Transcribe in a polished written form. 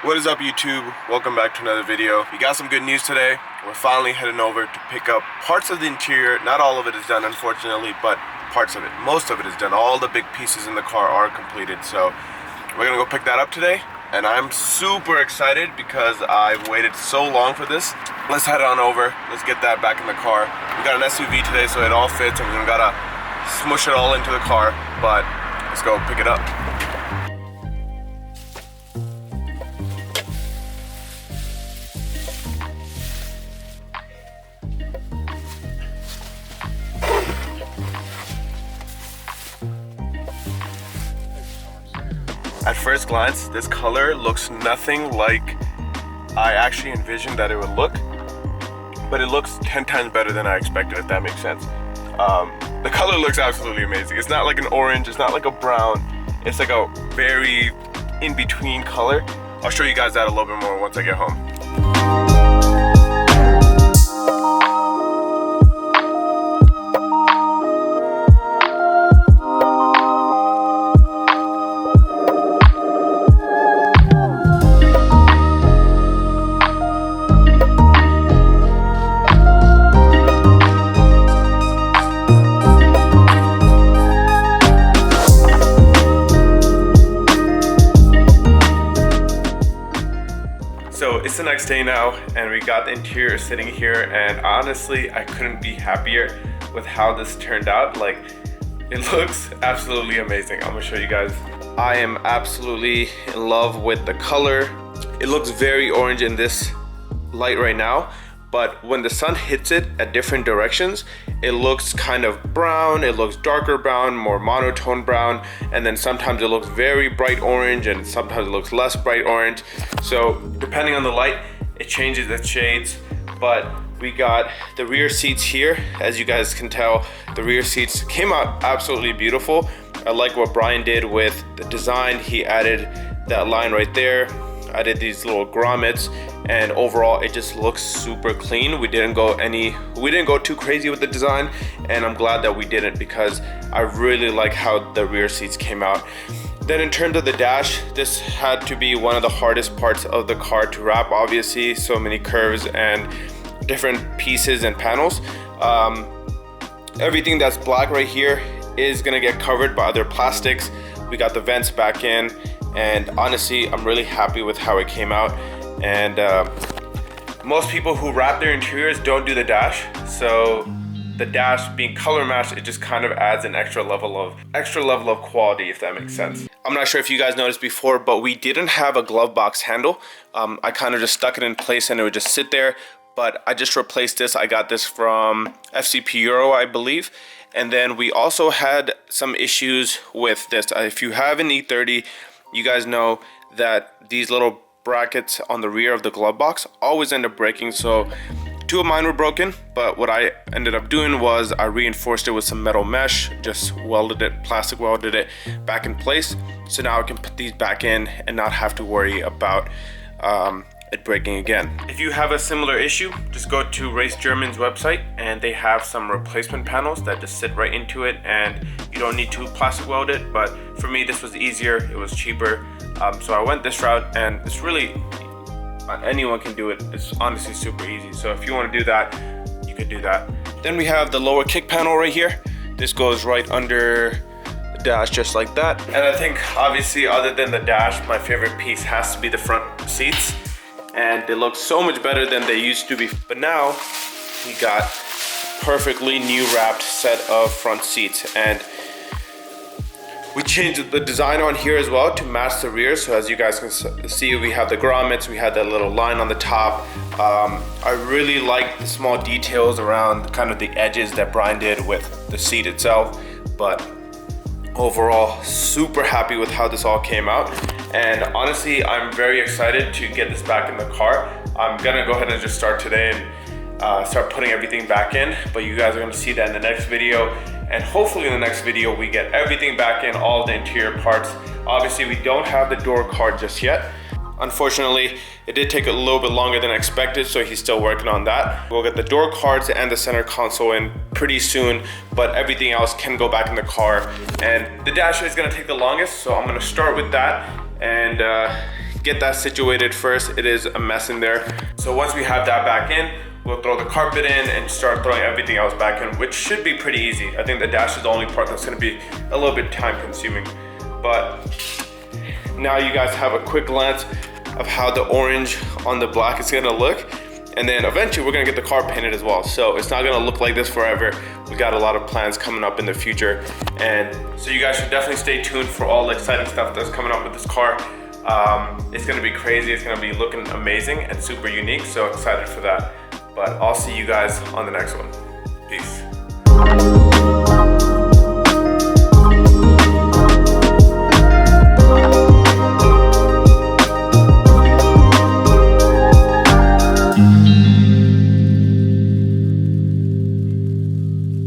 What is up, YouTube? Welcome back to another video. We got some good news today. We're finally heading over to pick up parts of the interior. Not all of it is done, unfortunately, but parts of it. Most of it is done. All the big pieces in the car are completed. So we're gonna go pick that up today. And I'm super excited because I've waited so long for this. Let's head on over. Let's get that back in the car. We got an SUV today, so it all fits, and we gotta smush it all into the car. But let's go pick it up. At first glance, this color looks nothing like I actually envisioned that it would look, but it looks 10 times better than I expected, if that makes sense. The color looks absolutely amazing. It's not like an orange, it's not like a brown, it's like a very in-between color. I'll show you guys that a little bit more once I get home. So it's the next day now, and we got the interior sitting here, and honestly, I couldn't be happier with how this turned out. Like, it looks absolutely amazing. I'm gonna show you guys. I am absolutely in love with the color. It looks very orange in this light right now, but when the sun hits it at different directions, it looks kind of brown, it looks darker brown, more monotone brown, and then sometimes it looks very bright orange, and sometimes it looks less bright orange. So depending on the light, it changes its shades. But we got the rear seats here. As you guys can tell, the rear seats came out absolutely beautiful. I like what Brian did with the design. He added that line right there. I did these little grommets, and overall it just looks super clean. We didn't go too crazy with the design, and I'm glad that we didn't, because I really like how the rear seats came out. Then in terms of the dash, this had to be one of the hardest parts of the car to wrap. Obviously, so many curves and different pieces and panels. Everything that's black right here is gonna get covered by other plastics. We got the vents back in, and honestly, I'm really happy with how it came out. And most people who wrap their interiors don't do the dash, so the dash being color matched, it just kind of adds an extra level of quality, if that makes sense. I'm not sure if you guys noticed before, but we didn't have a glove box handle. I kind of just stuck it in place and it would just sit there, but I just replaced this. I got this from FCP Euro, I believe. And then we also had some issues with this. If you have an E30, you guys know that these little brackets on the rear of the glove box always end up breaking. So two of mine were broken, but what I ended up doing was I reinforced it with some metal mesh, just plastic welded it back in place. So now I can put these back in and not have to worry about it breaking again. If you have a similar issue, just go to Race German's website, and they have some replacement panels that just sit right into it, and you don't need to plastic weld it. But for me, this was easier, it was cheaper, so I went this route, and it's really, anyone can do it. It's honestly super easy. So if you want to do that, you could do that. Then we have the lower kick panel right here. This goes right under the dash, just like that. And I think obviously, other than the dash, my favorite piece has to be the front seats. And they look so much better than they used to be. But now we got perfectly new wrapped set of front seats, and we changed the design on here as well to match the rear. So as you guys can see, we have the grommets, we had that little line on the top. I really like the small details around kind of the edges that Brian did with the seat itself. But overall, super happy with how this all came out. And honestly, I'm very excited to get this back in the car. I'm gonna go ahead and just start today and start putting everything back in. But you guys are gonna see that in the next video. And hopefully in the next video, we get everything back in, all the interior parts. Obviously, we don't have the door card just yet. Unfortunately, it did take a little bit longer than expected, so he's still working on that. We'll get the door cards and the center console in pretty soon, but everything else can go back in the car. And the dash is gonna take the longest, so I'm gonna start with that and get that situated first. It is a mess in there. So once we have that back in, we'll throw the carpet in and start throwing everything else back in, which should be pretty easy. I think the dash is the only part that's gonna be a little bit time consuming. But now you guys have a quick glance of how the orange on the black is gonna look. And then eventually we're gonna get the car painted as well. So it's not gonna look like this forever. We got a lot of plans coming up in the future. And so you guys should definitely stay tuned for all the exciting stuff that's coming up with this car. It's gonna be crazy. It's gonna be looking amazing and super unique. So excited for that. But I'll see you guys on the next one. Peace.